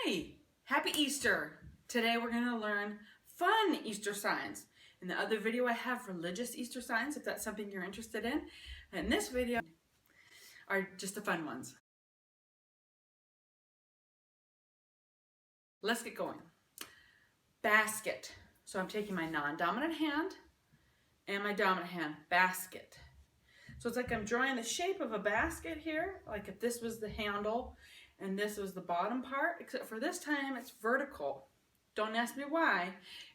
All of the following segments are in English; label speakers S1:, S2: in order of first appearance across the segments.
S1: Hi, happy Easter. Today we're going to learn fun Easter signs. In the other video I have religious Easter signs if that's something you're interested in. And this video are just the fun ones. Let's get going. Basket. So I'm taking my non-dominant hand and my dominant hand, basket. So it's like I'm drawing the shape of a basket here, like if this was the handle and this was the bottom part, except for this time it's vertical. Don't ask me why,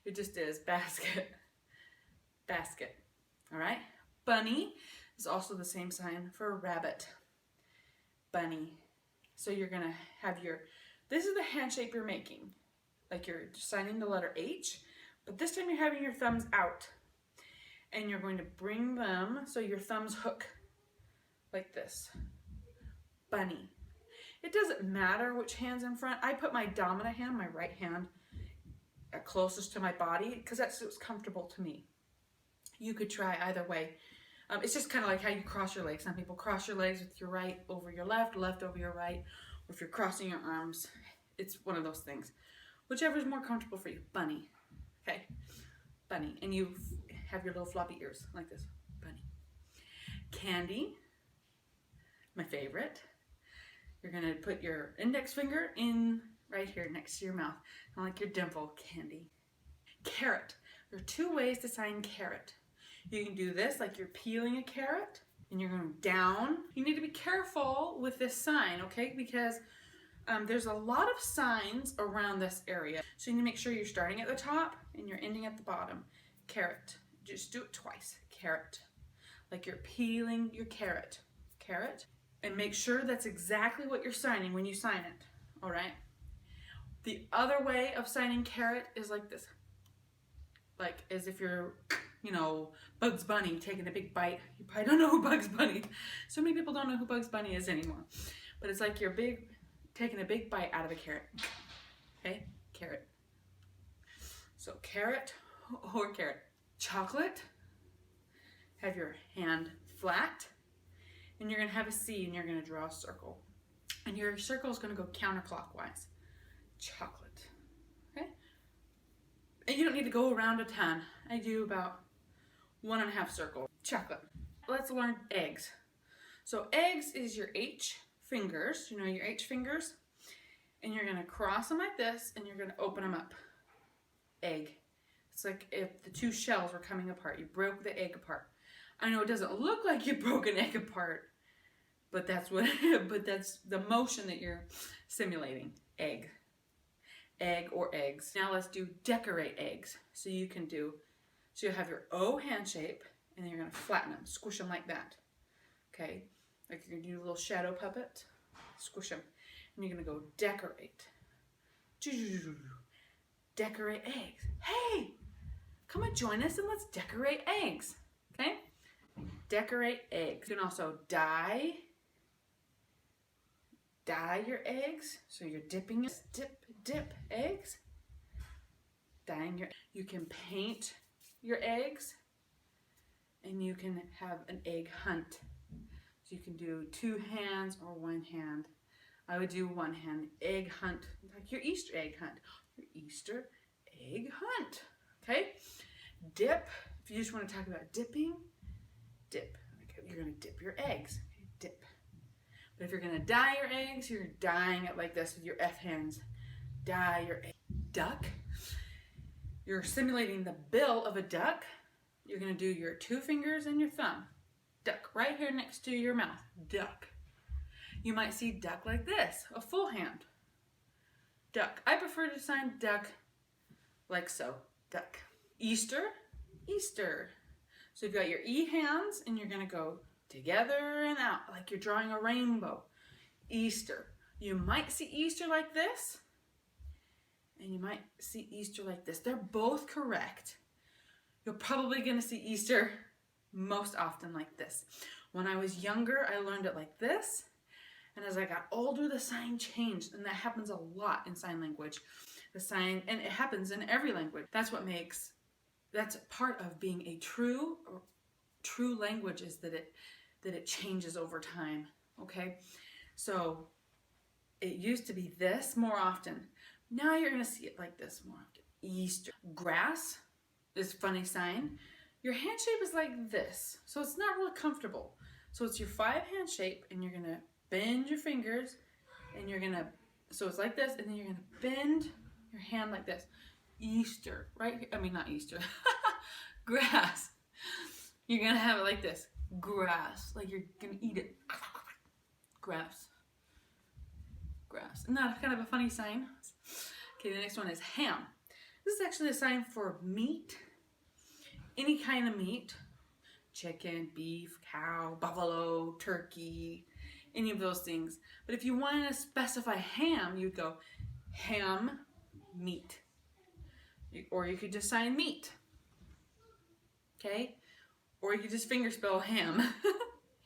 S1: it just is basket. Basket, all right? Bunny is also the same sign for a rabbit. Bunny. So you're gonna have this is the hand shape you're making. Like you're signing the letter H, but this time you're having your thumbs out. And you're going to bring them so your thumbs hook like this. Bunny. It doesn't matter which hand's in front. I put my dominant hand, my right hand, closest to my body because that's what's comfortable to me. You could try either way. It's just kind of like how you cross your legs. Some people cross your legs with your right over your left, left over your right, or if you're crossing your arms, it's one of those things. Whichever is more comfortable for you. Bunny. Okay. Bunny. And you have your little floppy ears like this. Bunny. Candy. My favorite. You're going to put your index finger in right here next to your mouth. Kind of like your dimple. Candy. Carrot. There are two ways to sign carrot. You can do this like you're peeling a carrot and you're going down. You need to be careful with this sign, okay? Because there's a lot of signs around this area. So you need to make sure you're starting at the top and you're ending at the bottom. Carrot. Just do it twice. Carrot. Like you're peeling your carrot. Carrot. And make sure that's exactly what you're signing when you sign it. All right? The other way of signing carrot is like this. Like as if you're, Bugs Bunny taking a big bite. You probably don't know who Bugs Bunny is. So many people don't know who Bugs Bunny is anymore. But it's like you're taking a big bite out of a carrot. Okay? Carrot. So carrot or carrot. Chocolate. Have your hand flat. And you're going to have a C and you're going to draw a circle. And your circle is going to go counterclockwise. Chocolate. Okay? And you don't need to go around a ton. I do about 1.5 circles. Chocolate. Let's learn eggs. So eggs is your H fingers. You know your H fingers? And you're going to cross them like this and you're going to open them up. Egg. It's like if the two shells were coming apart. You broke the egg apart. I know it doesn't look like you broke an egg apart, but that's the motion that you're simulating. Egg. Egg or eggs. Now let's do decorate eggs. So you'll have your O hand shape and then you're going to flatten them, squish them like that. Okay? Like you're going to do a little shadow puppet, squish them. And you're going to go decorate. Decorate eggs. Hey! Come and join us and let's decorate eggs. Okay? Decorate eggs. You can also dye your eggs. So you're dipping it. Dip eggs. Dyeing you can paint your eggs. And you can have an egg hunt. So you can do 2 hands or 1 hand. I would do 1 hand. Egg hunt. Like your Easter egg hunt. Your Easter egg hunt. Okay? Dip. If you just want to talk about dipping, dip. Okay, you're going to dip your eggs. Okay, dip. But if you're going to dye your eggs, you're dyeing it like this with your F hands. Dye your egg. Duck. You're simulating the bill of a duck. You're going to do your 2 fingers and your thumb. Duck. Right here next to your mouth. Duck. You might see duck like this. A full hand. Duck. I prefer to sign duck like so. Duck. Easter. Easter. So you've got your E hands and you're going to go together and out like you're drawing a rainbow. Easter. You might see Easter like this and you might see Easter like this. They're both correct. You're probably going to see Easter most often like this. When I was younger, I learned it like this. And as I got older, the sign changed. And that happens a lot in sign language. The sign, and it happens in every language. That's part of being a true language is that it changes over time. Okay? So It used to be this more often. Now you're going to see it like this more often. Easter. Grass is a funny sign. Your hand shape is like this, so it's not really comfortable. So it's your 5-hand shape, and you're going to bend your fingers, and you're going to, so it's like this, and then you're going to bend your hand like this. Easter, right? I mean, not Easter. Grass. You're going to have it like this. Grass. Like you're going to eat it. Grass. Grass. Isn't that kind of a funny sign? Okay, the next one is ham. This is actually a sign for meat. Any kind of meat. Chicken, beef, cow, buffalo, turkey, any of those things. But if you want to specify ham, you'd go ham, meat. Or you could just sign meat. Okay? Or you could just finger spell ham.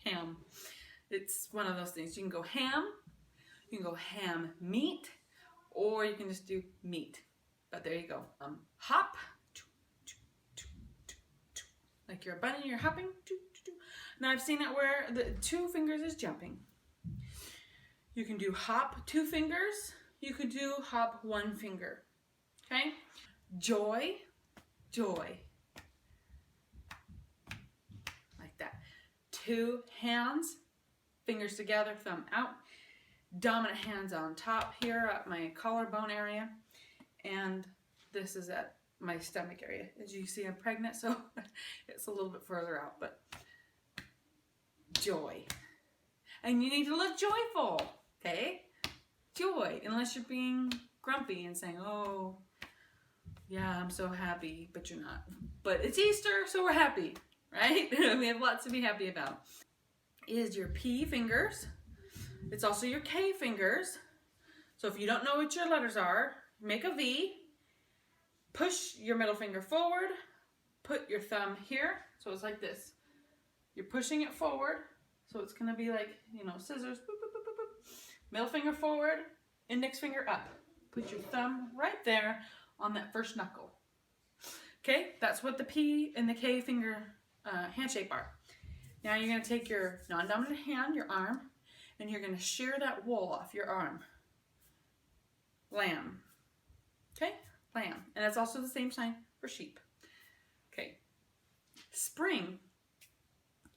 S1: Ham. It's one of those things. You can go ham, you can go ham meat, or you can just do meat. But there you go. Hop. Like you're a bunny, you're hopping. Now I've seen it where the 2 fingers is jumping. You can do hop 2 fingers. You could do hop 1 finger. Okay? Joy. Joy. Like that. 2 hands. Fingers together, thumb out. Dominant hands on top here at my collarbone area. And this is at my stomach area. As you see, I'm pregnant, so it's a little bit further out, but joy. And you need to look joyful, okay? Joy, unless you're being grumpy and saying, oh, yeah, I'm so happy, but you're not. But it's Easter, so we're happy, right? We have lots to be happy about. Is your P fingers. It's also your K fingers. So if you don't know what your letters are, make a V. Push your middle finger forward, put your thumb here, so it's like this. You're pushing it forward, so it's going to be like, you know, scissors. Boop, boop, boop, boop, boop. Middle finger forward, index finger up. Put your thumb right there on that first knuckle. Okay, that's what the P and the K finger hand shape are. Now you're going to take your non-dominant hand, your arm, and you're going to shear that wool off your arm. Lamb. Okay? Lamb. And that's also the same sign for sheep. Okay. Spring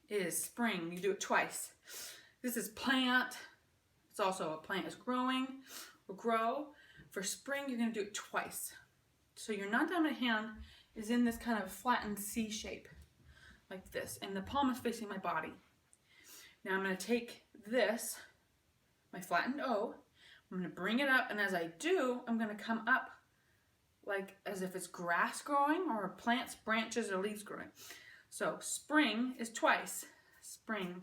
S1: is spring. You do it twice. This is plant. It's also a plant is growing or grow. For spring, you're going to do it twice. So your non-dominant hand is in this kind of flattened C shape, like this. And the palm is facing my body. Now I'm going to take this, my flattened O, I'm going to bring it up, and as I do, I'm going to come up like as if it's grass growing or plants, branches, or leaves growing. So spring is twice. Spring.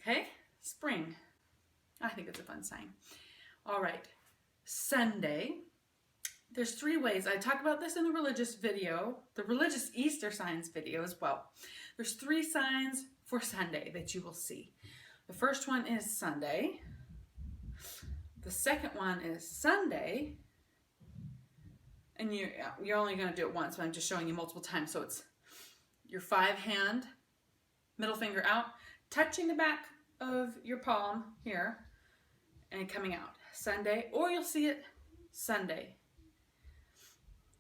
S1: Okay? Spring. I think it's a fun sign. All right. Sunday. There's 3 ways. I talk about this in the religious video, the religious Easter signs video as well. There's 3 signs for Sunday that you will see. The first one is Sunday. The second one is Sunday. And you're only going to do it once, but I'm just showing you multiple times. So it's your 5-hand, middle finger out, touching the back of your palm here, and coming out. Sunday, or you'll see it Sunday.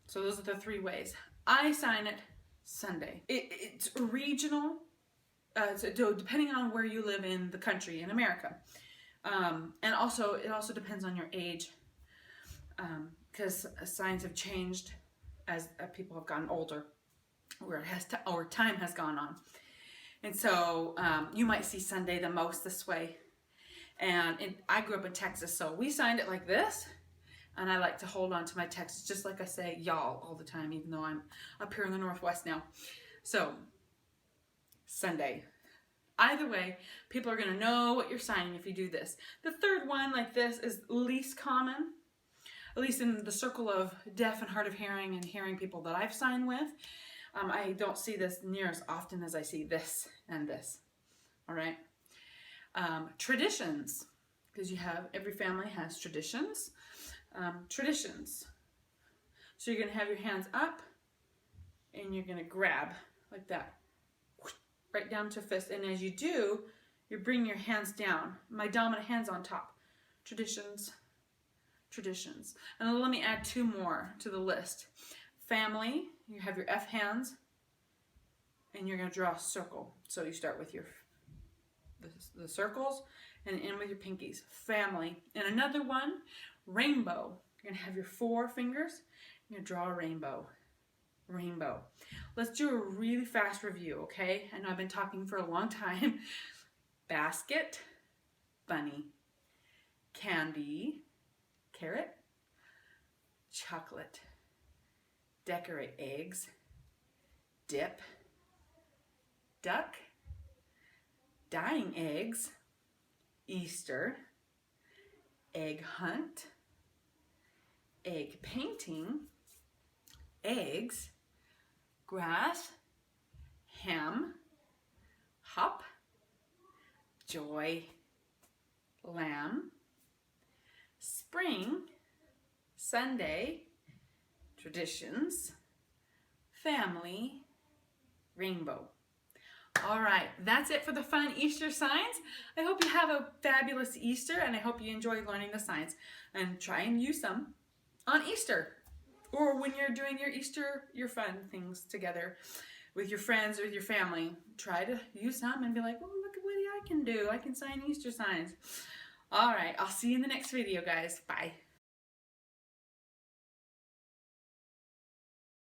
S1: So those are the 3 ways. I sign it Sunday. It's regional, so depending on where you live in the country, in America. And also, it also depends on your age. Because signs have changed as people have gotten older, or time has gone on. And so you might see Sunday the most this way. And I grew up in Texas, so we signed it like this. And I like to hold on to my Texas, just like I say y'all all the time, even though I'm up here in the Northwest now. So, Sunday. Either way, people are going to know what you're signing if you do this. The third one, like this, is least common. At least in the circle of deaf and hard of hearing and hearing people that I've signed with. I don't see this near as often as I see this and this. All right. Traditions, because every family has traditions. Traditions. So you're going to have your hands up and you're going to grab like that. Right down to fist. And as you do, You bring your hands down. My dominant hand's on top. Traditions, traditions. And then let me add 2 more to the list. Family, you have your F hands, and you're going to draw a circle. So you start with the circles and end with your pinkies. Family. And another one, rainbow. You're going to have your 4 fingers. You're going to draw a rainbow. Rainbow. Let's do a really fast review, okay? I know I've been talking for a long time. Basket, bunny, candy, carrot, chocolate, decorate eggs, dip, duck, dyeing eggs, Easter, egg hunt, egg painting, eggs, grass, ham, hop, joy, lamb, spring, Sunday, traditions, family, rainbow. All right, that's it for the fun Easter signs. I hope you have a fabulous Easter, and I hope you enjoy learning the signs, and try and use them on Easter, or when you're doing your Easter, your fun things together with your friends or with your family. Try to use some and be like, oh, look at what I can do. I can sign Easter signs. All right, I'll see you in the next video, guys. Bye.